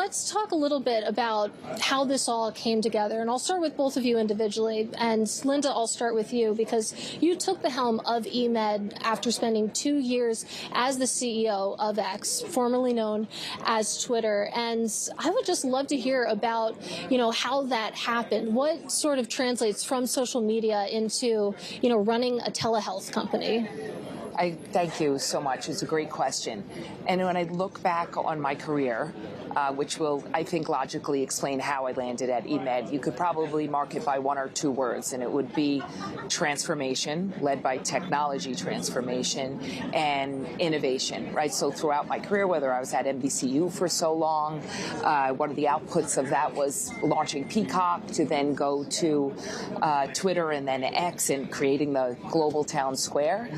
let's talk a little bit about how this all came together. And I'll start with both of you individually. And Linda, I'll start with you because you took the helm of eMed after spending 2 years as the CEO of X, formerly known as Twitter. And I would just love to hear about, how that happened. What sort of translates from social media into, running a telehealth company? I thank you so much. It's a great question. And when I look back on my career, which will, I think, logically explain how I landed at eMed, you could probably mark it by one or two words, and it would be transformation, led by technology transformation and innovation, right? So throughout my career, whether I was at NBCU for so long, one of the outputs of that was launching Peacock to then go to Twitter and then X and creating the global town square.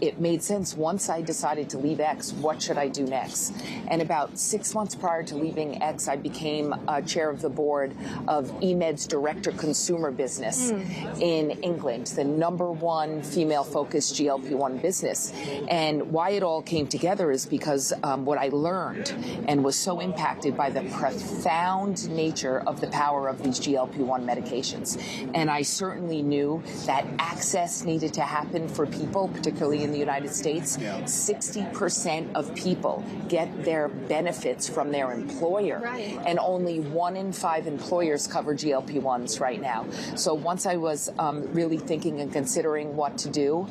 It made sense once I decided to leave X, what should I do next? And about 6 months prior to leaving X, I became chair of the board of eMed's direct-to-consumer business in England, the #1 female-focused GLP-1 business. And why it all came together is because what I learned and was so impacted by the profound nature of the power of these GLP-1 medications. And I certainly knew that access needed to happen for people, particularly in the United States. 60% of people get their benefits from their employer, and only 1 in 5 employers cover GLP-1s right now. So once I was really thinking and considering what to do,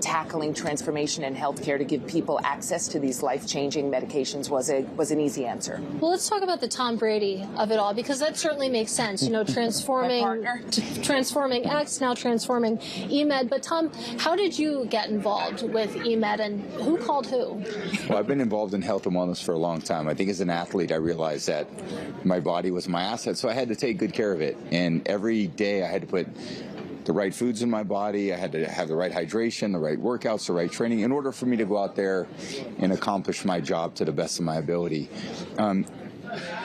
tackling transformation in healthcare to give people access to these life-changing medications was an easy answer. Well, let's talk about the Tom Brady of it all, because that certainly makes sense. Transforming X, now transforming eMed. But Tom, how did you get involved with eMed, and who called who? Well, I've been involved in health and wellness for a long time. I think as an athlete, I realized that my body was my asset, so I had to take good care of it. And every day I had to put the right foods in my body. I had to have the right hydration, the right workouts, the right training in order for me to go out there and accomplish my job to the best of my ability.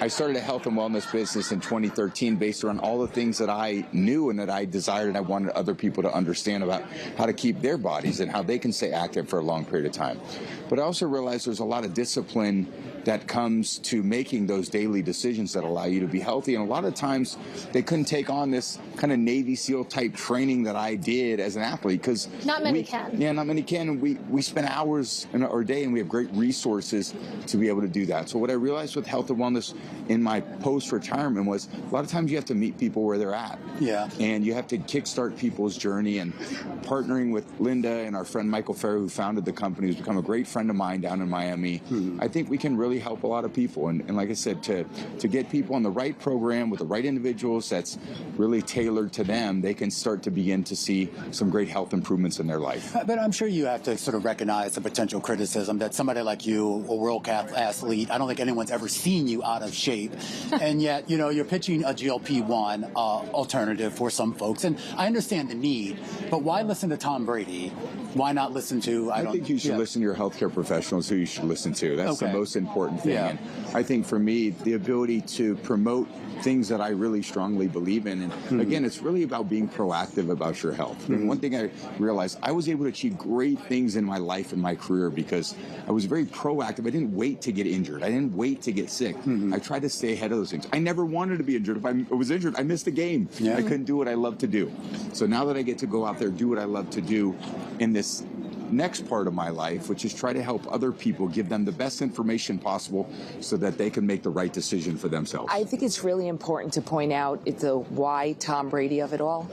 I started a health and wellness business in 2013 based around all the things that I knew and that I desired and I wanted other people to understand about how to keep their bodies and how they can stay active for a long period of time. But I also realized there's a lot of discipline that comes to making those daily decisions that allow you to be healthy. And a lot of times they couldn't take on this kind of Navy SEAL type training that I did as an athlete, because not many can. Yeah, not many can. And we spend hours in our day and we have great resources to be able to do that. So what I realized with health and wellness in my post-retirement was a lot of times you have to meet people where they're at. Yeah. And you have to kickstart people's journey. And partnering with Linda and our friend Michael Ferrer, who founded the company, who's become a great friend of mine down in Miami, I think we can really help a lot of people. And like I said, to get people on the right program with the right individuals that's really tailored to them, they can start to begin to see some great health improvements in their life. But I'm sure you have to sort of recognize the potential criticism that somebody like you, a world-class athlete, I don't think anyone's ever seen you out of shape, and yet, you're pitching a GLP-1 alternative for some folks. And I understand the need, but why listen to Tom Brady? Why not listen to, I think you should listen to your healthcare professionals who you should listen to. That's the most important thing. And I think for me, the ability to promote things that I really strongly believe in. And again, it's really about being proactive about your health. And one thing I realized, I was able to achieve great things in my life and my career because I was very proactive. I didn't wait to get injured. I didn't wait to get sick. I tried to stay ahead of those things. I never wanted to be injured. If I was injured, I missed a game. I couldn't do what I love to do. So now that I get to go out there, do what I love to do in this next part of my life, which is try to help other people, give them the best information possible so that they can make the right decision for themselves. I think it's really important to point out the why Tom Brady of it all.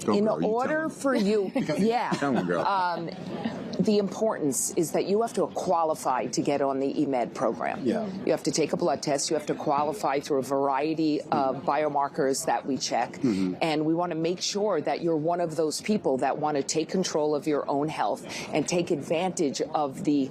In order for you, Tell me, girl. The importance is that you have to qualify to get on the eMed program. You have to take a blood test. You have to qualify through a variety of biomarkers that we check. And we want to make sure that you're one of those people that want to take control of your own health and take advantage of the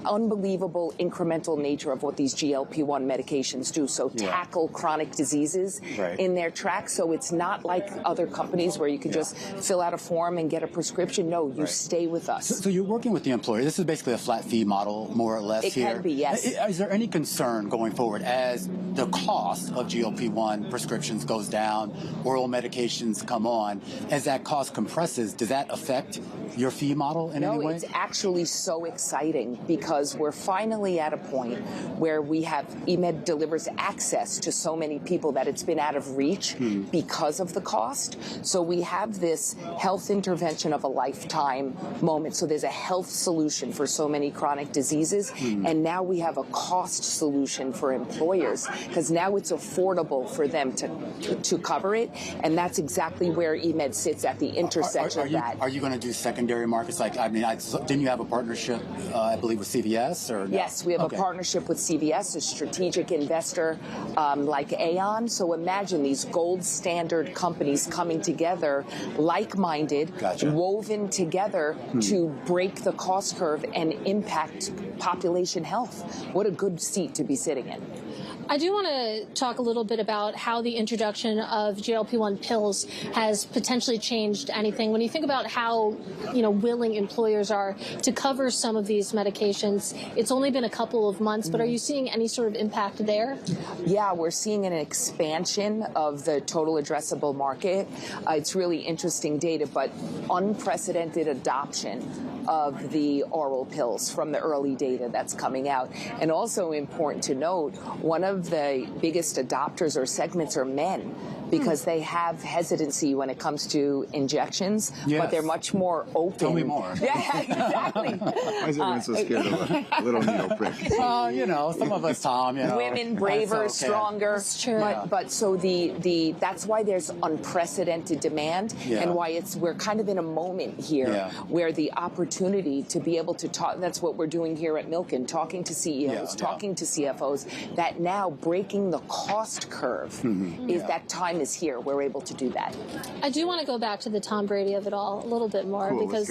unbelievable incremental nature of what these GLP-1 medications do. So tackle chronic diseases in their tracks. So it's not like other companies where you can just fill out a form and get a prescription. No, you stay with us. us. So you're working with the employer. This is basically a flat fee model, more or less. It here. can be, yes. Is there any concern going forward as the cost of GLP-1 prescriptions goes down, oral medications come on, as that cost compresses, does that affect your fee model in any way? No, it's actually so exciting because we're finally at a point where we have eMed delivers access to so many people that it's been out of reach because of the cost. So we have this health intervention of a lifetime moment. So there's a health solution for so many chronic diseases. And now we have a cost solution for employers because now it's affordable for them to cover it. And that's exactly where eMed sits at the intersection of that. Are you going to do secondary markets? Like, I mean, didn't you have a partnership, I believe, with CVS? Or no? Yes, we have a partnership with CVS, a strategic investor like Aon. So imagine these gold standard companies coming together, like-minded, woven together to break the cost curve and impact population health. What a good seat to be sitting in. I do want to talk a little bit about how the introduction of GLP-1 pills has potentially changed anything. When you think about how, willing employers are to cover some of these medications, it's only been a couple of months, but are you seeing any sort of impact there? Yeah, we're seeing an expansion of the total addressable market. It's really interesting data, but unprecedented adoption of the oral pills from the early data that's coming out. And also important to note, one of the biggest adopters or segments are men, because they have hesitancy when it comes to injections, but they're much more open. Tell me more. Yeah, exactly. Why is everyone so scared of a little needle prick? Some of us, Tom, Women braver, stronger. That's true. But so that's why there's unprecedented demand, and why we're kind of in a moment here where the opportunity to be able to talk, that's what we're doing here at Milken, talking to CEOs, talking to CFOs, that now breaking the cost curve is that time is here. We're able to do that. I do want to go back to the Tom Brady of it all a little bit more, because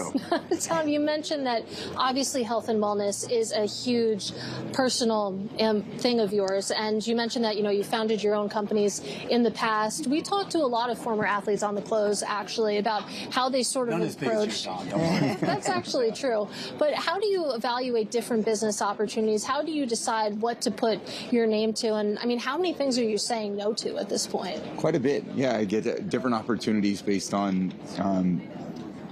Tom, you mentioned that obviously health and wellness is a huge personal thing of yours, and you mentioned that you founded your own companies in the past. We talked to a lot of former athletes on the close actually about how they sort of approach. That's actually true. But how do you evaluate different business opportunities? How do you decide what to put your name to? And I mean, how many things are you saying no to at this point? Quite a bit. Yeah, I get different opportunities based on,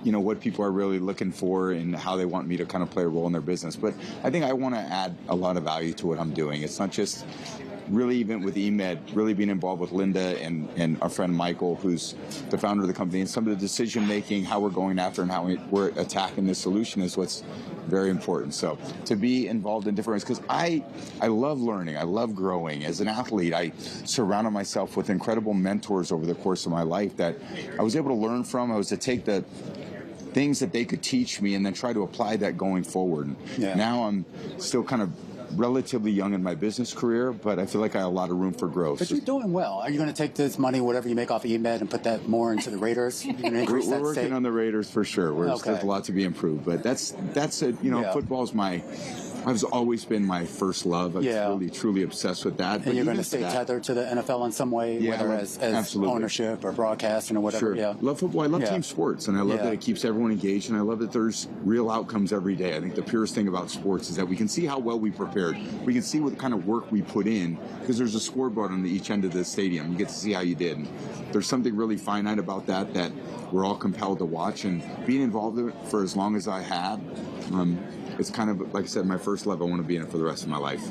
what people are really looking for and how they want me to kind of play a role in their business. But I think I want to add a lot of value to what I'm doing. It's not just really, even with eMed, really being involved with Linda and our friend Michael, who's the founder of the company, and some of the decision making, how we're going after and how we're attacking this solution is what's very important. So to be involved in different ways, because I love learning, I love growing. As an athlete, I surrounded myself with incredible mentors over the course of my life that I was able to learn from. I was to take the things that they could teach me and then try to apply that going forward. Now I'm still kind of relatively young in my business career, but I feel like I have a lot of room for growth. But you're doing well. Are you going to take this money, whatever you make off eMed, and put that more into the Raiders? We're working on the Raiders for sure. There's a lot to be improved, but that's football's I've always been my first love. I'm really, truly obsessed with that. And you're going to stay tethered to the NFL in some way, whether as ownership or broadcasting or whatever. Sure. Love football. I love team sports, and I love that it keeps everyone engaged, and I love that there's real outcomes every day. I think the purest thing about sports is that we can see how well we prepared. We can see what kind of work we put in, because there's a scoreboard on each end of the stadium. You get to see how you did. And there's something really finite about that we're all compelled to watch, and being involved in it for as long as I have, it's kind of, like I said, my first love. I want to be in it for the rest of my life.